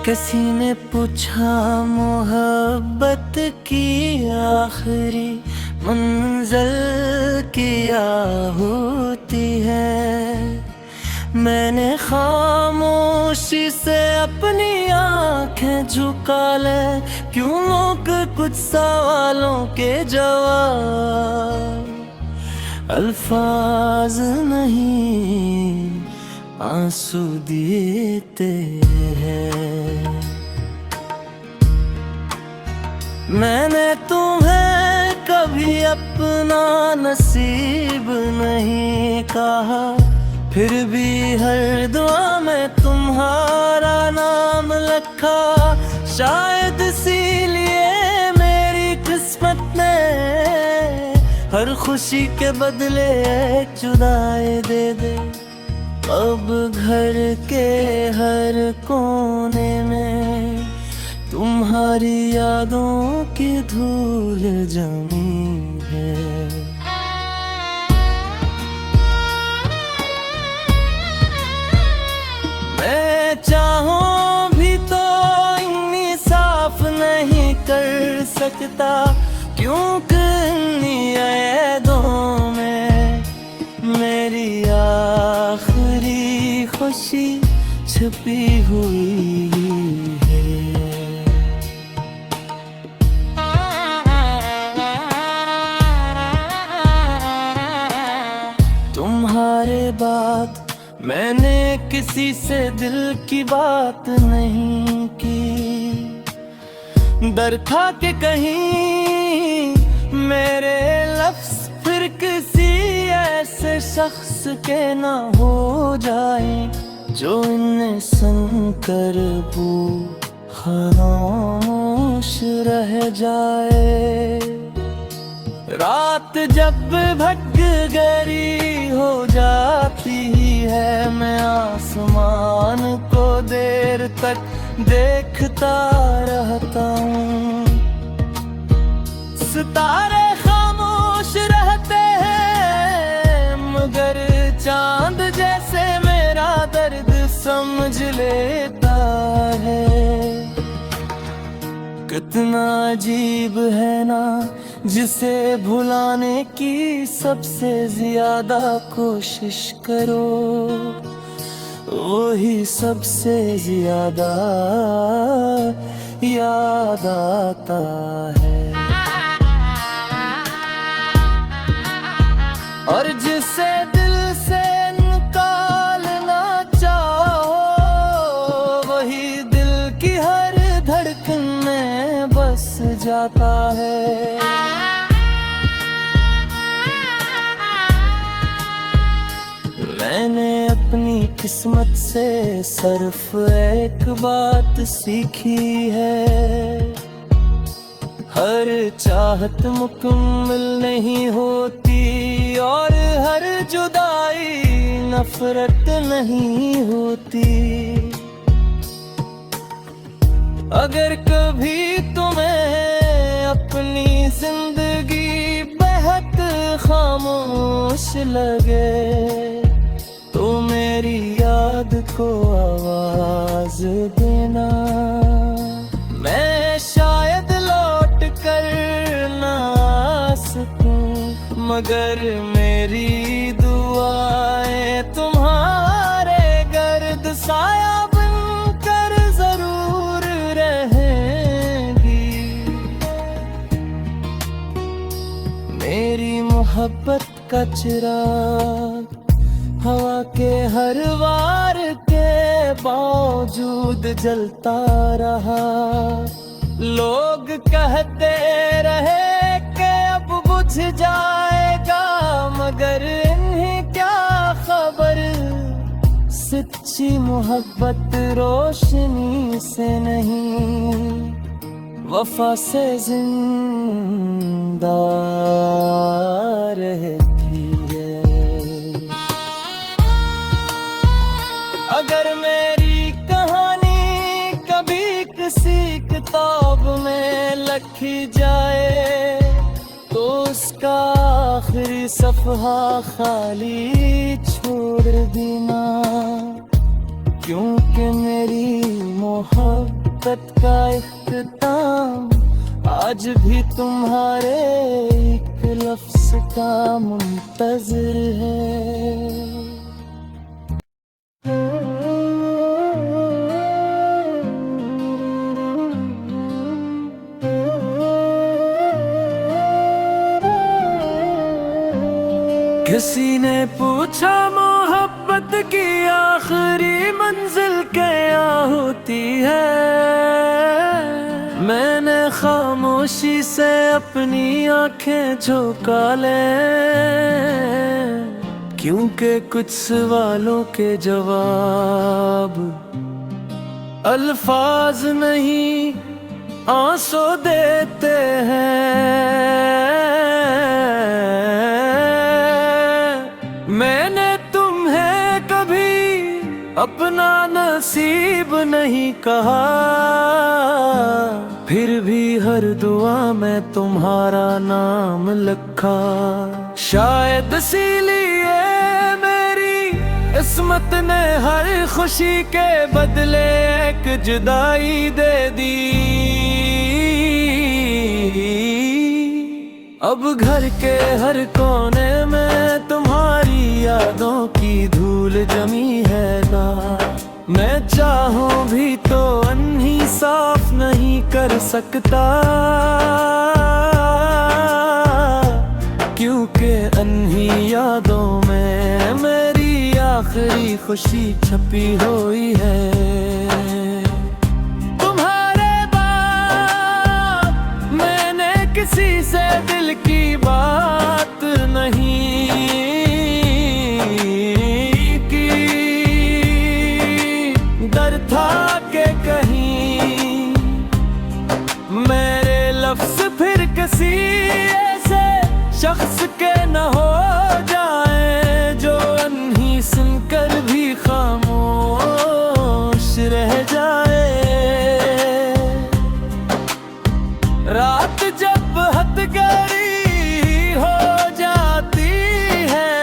किसी ने पूछा मोहब्बत की आखिरी मंजिल क्या होती है। मैंने खामोशी से अपनी आंखें झुका ले, क्यों लोग कुछ सवालों के जवाब अल्फाज नहीं आंसू देते हैं। मैंने तुम्हें कभी अपना नसीब नहीं कहा, फिर भी हर दुआ में तुम्हारा नाम लिखा। शायद इसीलिए मेरी किस्मत ने हर खुशी के बदले एक जुदाई दे दे। अब घर के हर कोने में तुम्हारी यादों की धूल जमी है। मैं चाहूं भी तो इतनी साफ नहीं कर सकता, क्योंकि इतनी यादों में मेरी आखिरी खुशी छुपी हुई है। तुम्हारे बाद मैंने किसी से दिल की बात नहीं की। डर था कि कहीं मेरे लफ्ज़ फिर किसी ऐसे शख्स के ना हो जाए जो इन्हें सुनकर बू खामोश रह जाए। रात जब भटक गहरी हो जाती है, मैं आसमान को देर तक देखता रहता हूँ। सितारे खामोश रहते हैं, मगर चांद जैसे मेरा दर्द समझ लेता है। कितना अजीब है ना, जिसे भुलाने की सबसे ज्यादा कोशिश करो, वही सबसे ज्यादा याद आता है। और जिसे दिल से निकालना चाहो, वही दिल की हर धड़कन में बस जाता है। मैंने अपनी किस्मत से सिर्फ एक बात सीखी है, हर चाहत मुकम्मल नहीं होती और हर जुदाई नफरत नहीं होती। अगर कभी तुम्हें अपनी जिंदगी बेहद खामोश लगे, तो मेरी याद को आवाज देना। मैं शायद लौट कर ना सकूं, मगर मेरी दुआएं तुम्हारे गर्द साया बनकर जरूर रहेंगी। मेरी मोहब्बत का चिराग हवा के हर वार के बावजूद जलता रहा। लोग कहते रहे कि अब बुझ जाएगा, मगर इन्हें क्या खबर, सच्ची मोहब्बत रोशनी से नहीं वफा से जिंदा रहती है। अगर मेरी कहानी कभी किसी किताब में लिखी जाए, तो उसका आखिरी सफ़हा खाली छोड़ देना, क्योंकि मेरी मोहब्बत हकीकत का इख्तिताम आज भी तुम्हारे एक लफ्ज का मुंतज़िर है। किसी ने पूछा मोहब्बत की आखिरी मंजिल क्या होती है, मैंने खामोशी से अपनी आंखें झुका ले, क्योंकि कुछ सवालों के जवाब अल्फाज नहीं आंसू देते हैं। मैंने तुम्हें कभी अपना नसीब नहीं कहा, फिर भी हर दुआ में तुम्हारा नाम लिखा। शायद इसीलिए मेरी किस्मत ने हर खुशी के बदले एक जुदाई दे दी। अब घर के हर कोने में तुम्हारी यादों की धूल जमी है ना, मैं चाहूं भी तो अन्ही साफ नहीं कर सकता, क्योंकि अन्ही यादों में मेरी आखिरी खुशी छपी हुई है। किसी से दिल की बात नहीं की, डर था कि कहीं मेरे लफ्ज फिर किसी ऐसे शख्स के न हो जाए, जो अन्ही सुनकर भी खामोश रह जाए। रात जब हथकड़ी हो जाती है,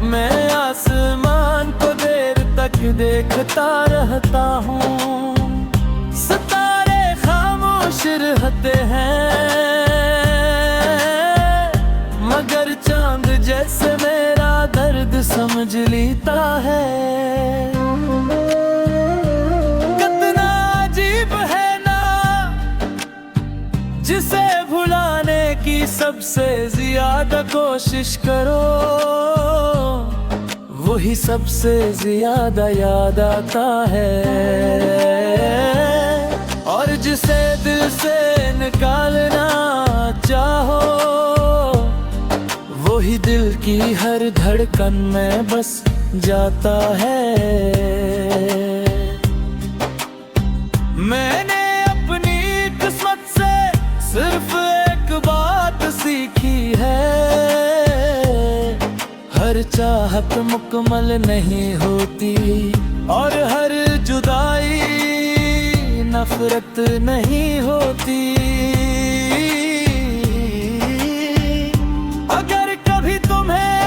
मैं आसमान को देर तक देखता रहता हूँ, सितारे खामोश रहते हैं, मगर चांद जैसे मेरा दर्द समझ लेता है। कितना अजीब है ना, जिसे भुलाने की सबसे ज्यादा कोशिश करो, वही सबसे ज्यादा याद आता है, और जिसे दिल से निकालना चाहो, वही दिल की हर धड़कन में बस जाता है। मैंने अपनी किस्मत से सिर्फ एक बात सीखी है, हर चाहत मुकम्मल नहीं होती, और हर जुदाई नफरत नहीं होती। अगर कभी तुम्हें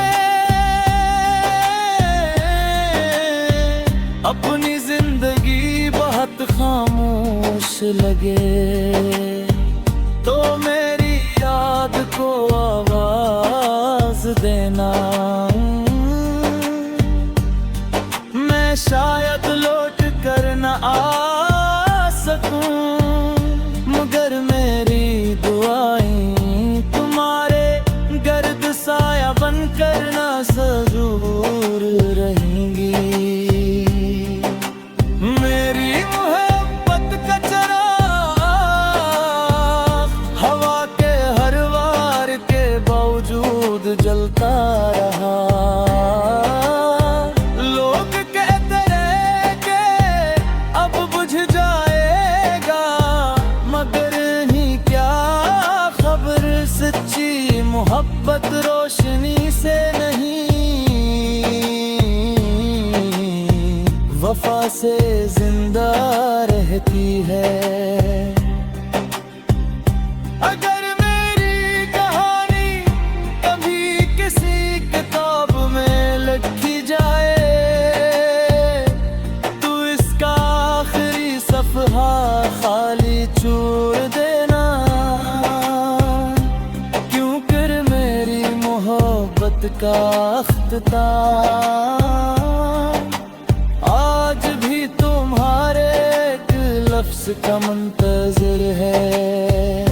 अपनी जिंदगी बहुत खामोश लगे, तो मेरी याद को आवाज देना, मैं शायद लौट कर न आ सकूं, मगर मेरी दुआएं तुम्हारे गर्द साया बनकर ना जरूर रहेंगी। मेरी मोहब्बत का चराग हवा के हर वार के बावजूद जलता रहा। लोग कहते रहे कि अब बुझ जाएगा, मगर नहीं क्या खबर सच्ची मोहब्बत रोशनी से नहीं, वफा से जिंदा रहती है। अगर मेरी कहानी कभी किसी किताब में लिखी जाए, तो इसका आखिरी सफ़हा का अख्ताम, आज भी तुम्हारे एक लफ्ज़ का मुंतज़िर है।